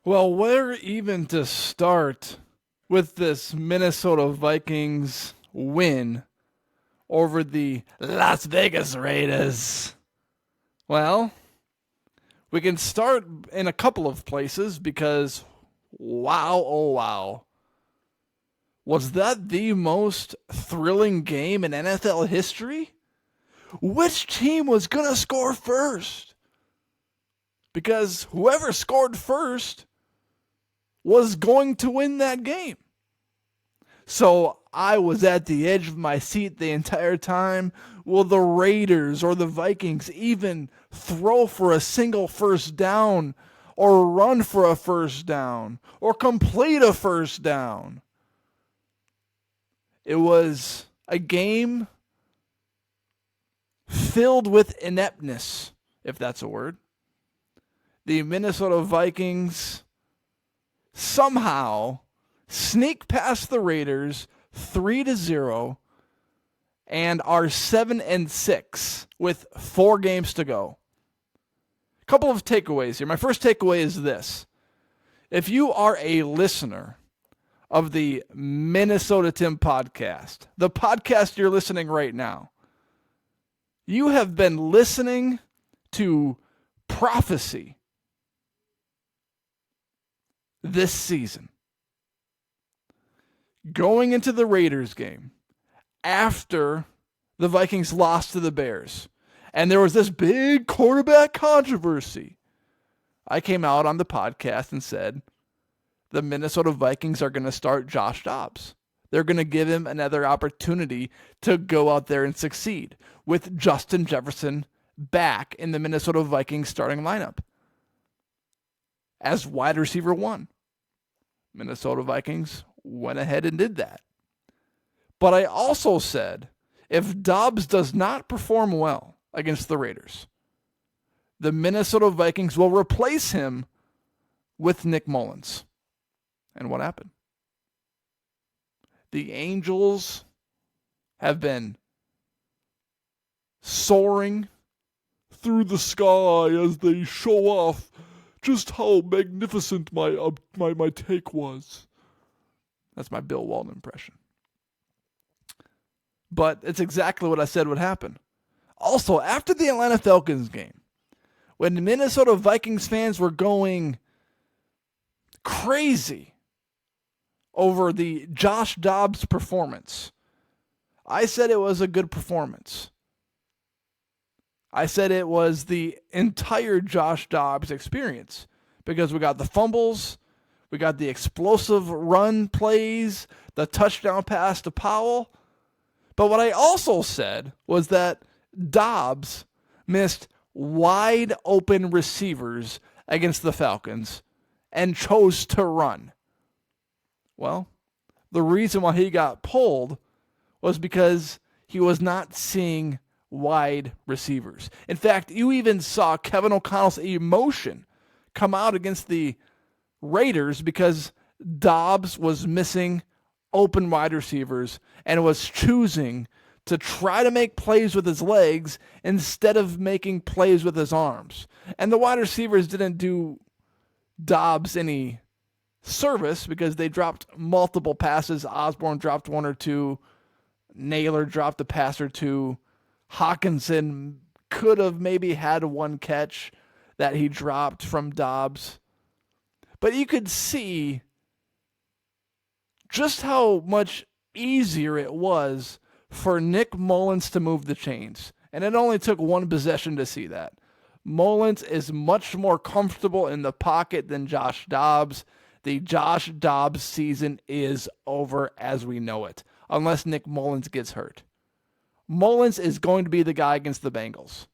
Well, where even to start with this Minnesota Vikings win over the Las Vegas Raiders? Well, we can start in a couple of places because, wow, oh wow. Was that the most thrilling game in NFL history? Which team was going to score first? Because whoever scored first was going to win that game. So I was at the edge of my seat the entire time. Will the Raiders or the Vikings even throw for a single first down or run for a first down or complete a first down? It was a game filled with ineptness, if that's a word. The Minnesota Vikings somehow sneak past the Raiders 3-0 and are 7-6 with 4 games to go. A couple of takeaways here. My first takeaway is this. If you are a listener of the Minnesota Tim podcast, the podcast you're listening right now, you have been listening to prophecy this season. Going into the Raiders game after the Vikings lost to the Bears, and there was this big quarterback controversy, I came out on the podcast and said, the Minnesota Vikings are going to start Josh Dobbs. They're going to give him another opportunity to go out there and succeed with Justin Jefferson back in the Minnesota Vikings starting lineup as wide receiver 1. Minnesota Vikings went ahead and did that. But I also said, if Dobbs does not perform well against the Raiders, the Minnesota Vikings will replace him with Nick Mullens. And what happened? The Angels have been soaring through the sky as they show off just how magnificent my take was. That's my Bill Walton impression. But it's exactly what I said would happen. Also, after the Atlanta Falcons game, when the Minnesota Vikings fans were going crazy over the Josh Dobbs performance, I said it was a good performance. I said it was the entire Josh Dobbs experience because we got the fumbles, we got the explosive run plays, the touchdown pass to Powell. But what I also said was that Dobbs missed wide open receivers against the Falcons and chose to run. Well, the reason why he got pulled was because he was not seeing wide receivers. In fact, you even saw Kevin O'Connell's emotion come out against the Raiders because Dobbs was missing open wide receivers and was choosing to try to make plays with his legs instead of making plays with his arms. And the wide receivers didn't do Dobbs any service because they dropped multiple passes. Osborne dropped 1 or 2. Naylor dropped a pass or 2. Hawkinson could have maybe had 1 catch that he dropped from Dobbs. But you could see just how much easier it was for Nick Mullens to move the chains. And it only took 1 possession to see that. Mullens is much more comfortable in the pocket than Josh Dobbs. The Josh Dobbs season is over as we know it, unless Nick Mullens gets hurt. Mullens is going to be the guy against the Bengals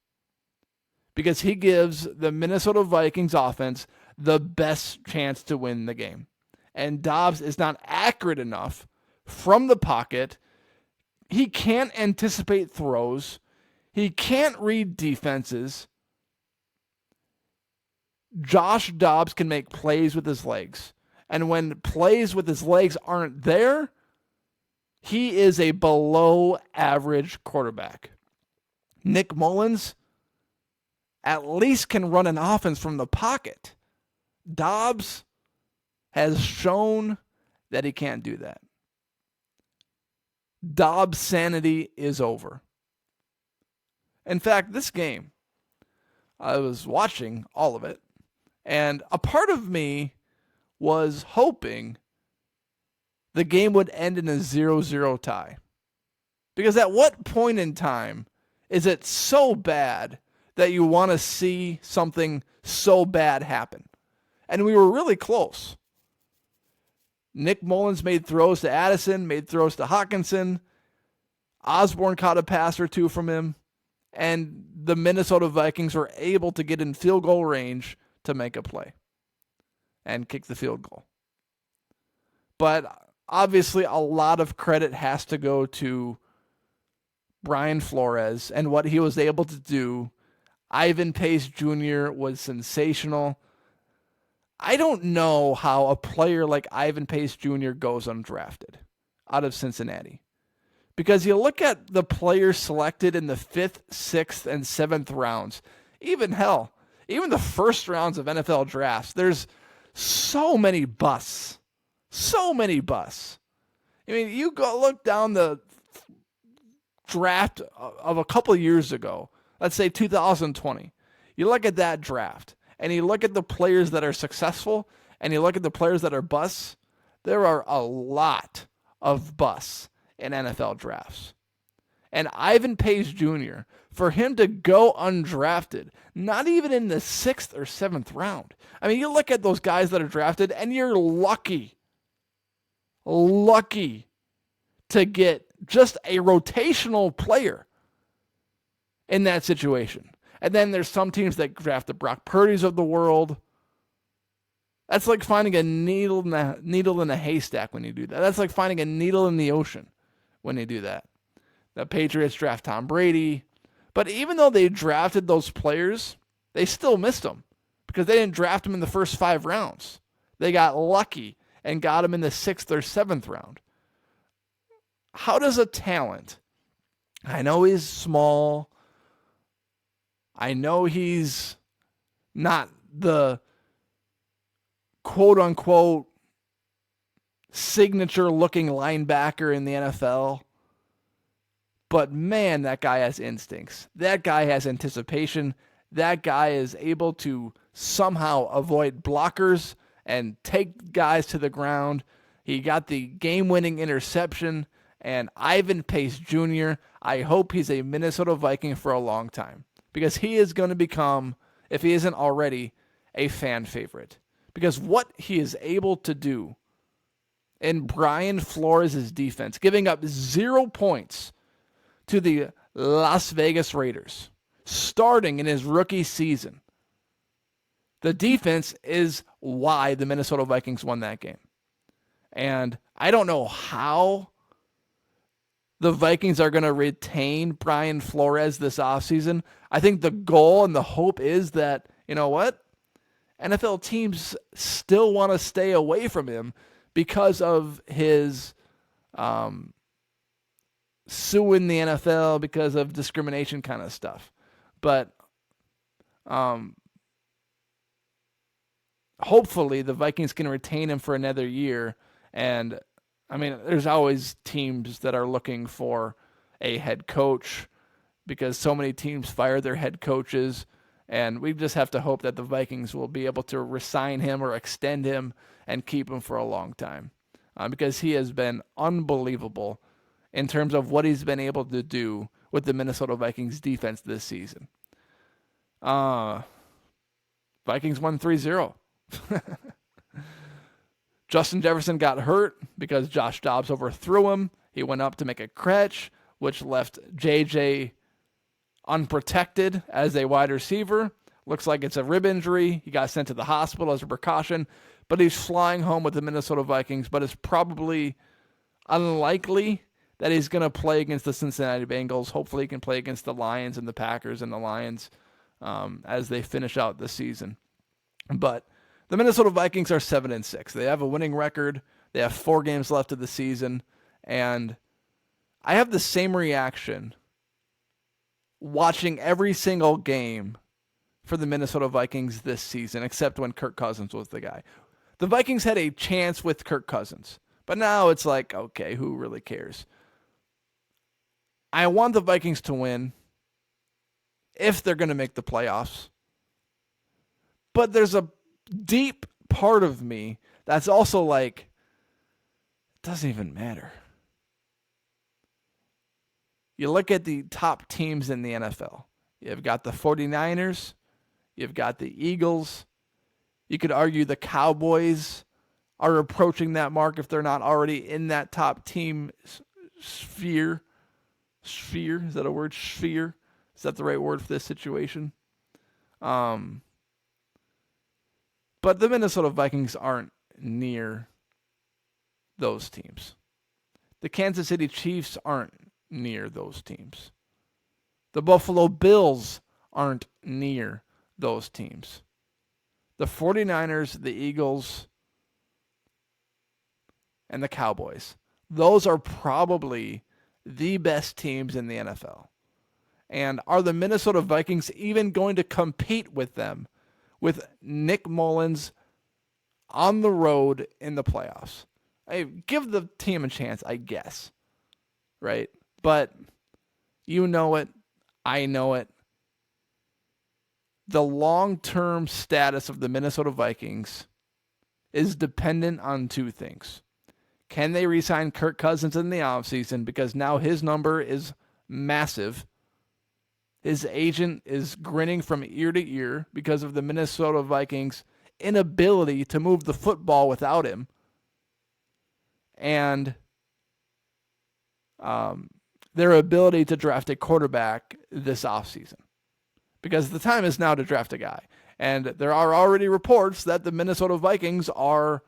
because he gives the Minnesota Vikings offense the best chance to win the game. And Dobbs is not accurate enough from the pocket. He can't anticipate throws. He can't read defenses. Josh Dobbs can make plays with his legs. And when plays with his legs aren't there, he is a below average quarterback. Nick Mullens at least can run an offense from the pocket. Dobbs has shown that he can't do that. Dobbs' sanity is over. In fact, this game, I was watching all of it, and a part of me was hoping the game would end in a 0-0 tie. Because at what point in time is it so bad that you want to see something so bad happen? And we were really close. Nick Mullens made throws to Addison, made throws to Hawkinson. Osborne caught a pass or two from him. And the Minnesota Vikings were able to get in field goal range to make a play and kick the field goal. But obviously a lot of credit has to go to Brian Flores and what he was able to do. Ivan Pace Jr. was sensational. I don't know how a player like Ivan Pace Jr. goes undrafted out of Cincinnati. Because you look at the players selected in the 5th, 6th, and 7th rounds, even the first rounds of NFL drafts, there's so many busts. So many busts. I mean, you go look down the draft of a couple of years ago, let's say 2020. You look at that draft, and you look at the players that are successful, and you look at the players that are busts, there are a lot of busts in NFL drafts. And Ivan Pace Jr., for him to go undrafted, not even in the 6th or 7th round. I mean, you look at those guys that are drafted, and you're lucky to get just a rotational player in that situation. And then there's some teams that draft the Brock Purdy's of the world. That's like finding a needle in a haystack when you do that. That's like finding a needle in the ocean when you do that. The Patriots draft Tom Brady. But even though they drafted those players, they still missed them because they didn't draft them in the first 5 rounds. They got lucky and got him in the 6th or 7th round. How does a talent, I know he's small, I know he's not the quote-unquote signature-looking linebacker in the NFL, but man, that guy has instincts. That guy has anticipation. That guy is able to somehow avoid blockers and take guys to the ground. He got the game-winning interception. And Ivan Pace Jr., I hope he's a Minnesota Viking for a long time. Because he is going to become, if he isn't already, a fan favorite. Because what he is able to do in Brian Flores' defense, giving up 0 points to the Las Vegas Raiders, starting in his rookie season. The defense is why the Minnesota Vikings won that game. And I don't know how the Vikings are going to retain Brian Flores this offseason. I think the goal and the hope is that, you know what? NFL teams still want to stay away from him because of his suing the NFL because of discrimination kind of stuff. But hopefully the Vikings can retain him for another year. And I mean, there's always teams that are looking for a head coach because so many teams fire their head coaches. And we just have to hope that the Vikings will be able to resign him or extend him and keep him for a long time. Because he has been unbelievable in terms of what he's been able to do with the Minnesota Vikings defense this season. Vikings won 3-0. Justin Jefferson got hurt because Josh Dobbs overthrew him. He went up to make a catch, which left JJ unprotected as a wide receiver. Looks like it's a rib injury. He got sent to the hospital as a precaution, but he's flying home with the Minnesota Vikings, but it's probably unlikely that he's going to play against the Cincinnati Bengals. Hopefully he can play against the Lions and the Packers and the Lions as they finish out the season. But the Minnesota Vikings are 7-6. They have a winning record. They have 4 games left of the season. And I have the same reaction watching every single game for the Minnesota Vikings this season, except when Kirk Cousins was the guy. The Vikings had a chance with Kirk Cousins, but now it's like, okay, who really cares? I want the Vikings to win if they're going to make the playoffs. But there's a deep part of me that's also like, it doesn't even matter. You look at the top teams in the NFL. You've got the 49ers. You've got the Eagles. You could argue the Cowboys are approaching that mark if they're not already in that top team sphere. Sphere? Is that a word? Sphere? Is that the right word for this situation? But the Minnesota Vikings aren't near those teams. The Kansas City Chiefs aren't near those teams. The Buffalo Bills aren't near those teams. The 49ers, the Eagles, and the Cowboys. Those are probably the best teams in the NFL. And are the Minnesota Vikings even going to compete with them with Nick Mullens on the road in the playoffs? Give the team a chance, I guess. Right? But you know it. I know it. The long-term status of the Minnesota Vikings is dependent on two things. Can they re-sign Kirk Cousins in the offseason? Because now his number is massive. His agent is grinning from ear to ear because of the Minnesota Vikings' inability to move the football without him. And their ability to draft a quarterback this offseason. Because the time is now to draft a guy. And there are already reports that the Minnesota Vikings are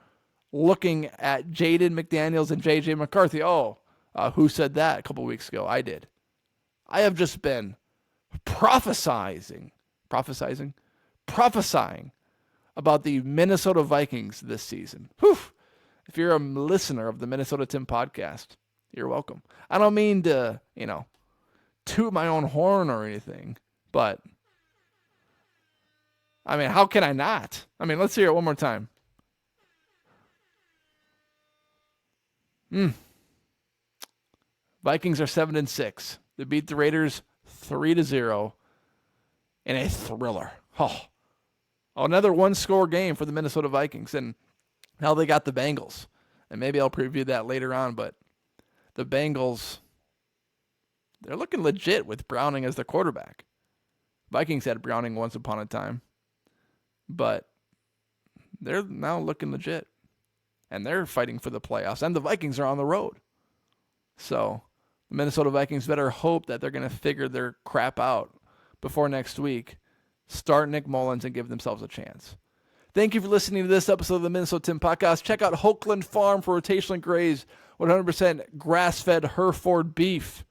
looking at Jaden McDaniels and J.J. McCarthy. Who said that a couple weeks ago? I did. I have just been prophesying about the Minnesota Vikings this season. Whew. If you're a listener of the Minnesota Tim podcast, you're welcome. I don't mean to, toot my own horn or anything, but how can I not? Let's hear it one more time. Vikings are 7-6. They beat the Raiders 3-0 in a thriller. Another one-score game for the Minnesota Vikings, and now they got the Bengals, and maybe I'll preview that later on. But the Bengals, they're looking legit with Browning as their quarterback. Vikings had Browning once upon a time, but they're now looking legit. And they're fighting for the playoffs. And the Vikings are on the road. So the Minnesota Vikings better hope that they're going to figure their crap out before next week, start Nick Mullens, and give themselves a chance. Thank you for listening to this episode of the Minnesota Tim Podcast. Check out Hokeland Farm for rotationally grazed 100% grass-fed Hereford beef.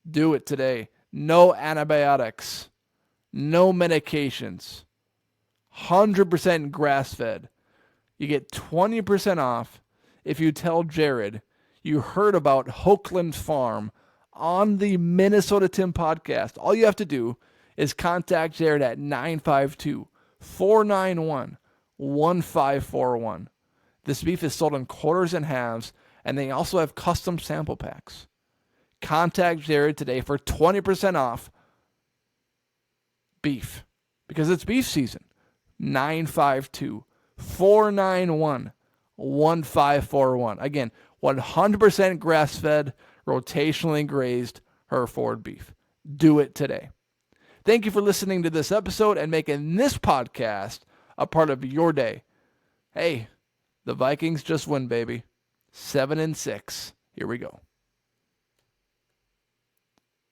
Do it today. No antibiotics. No medications. 100% grass-fed. You get 20% off if you tell Jared you heard about Hokeland Farm on the Minnesota Tim podcast. All you have to do is contact Jared at 952-491-1541. This beef is sold in quarters and halves, and they also have custom sample packs. Contact Jared today for 20% off beef, because it's beef season. 952-491-1541. Again, 100% grass-fed, rotationally grazed Hereford beef. Do it today. Thank you for listening to this episode and making this podcast a part of your day. Hey, the Vikings just win, baby. 7-6. Here we go.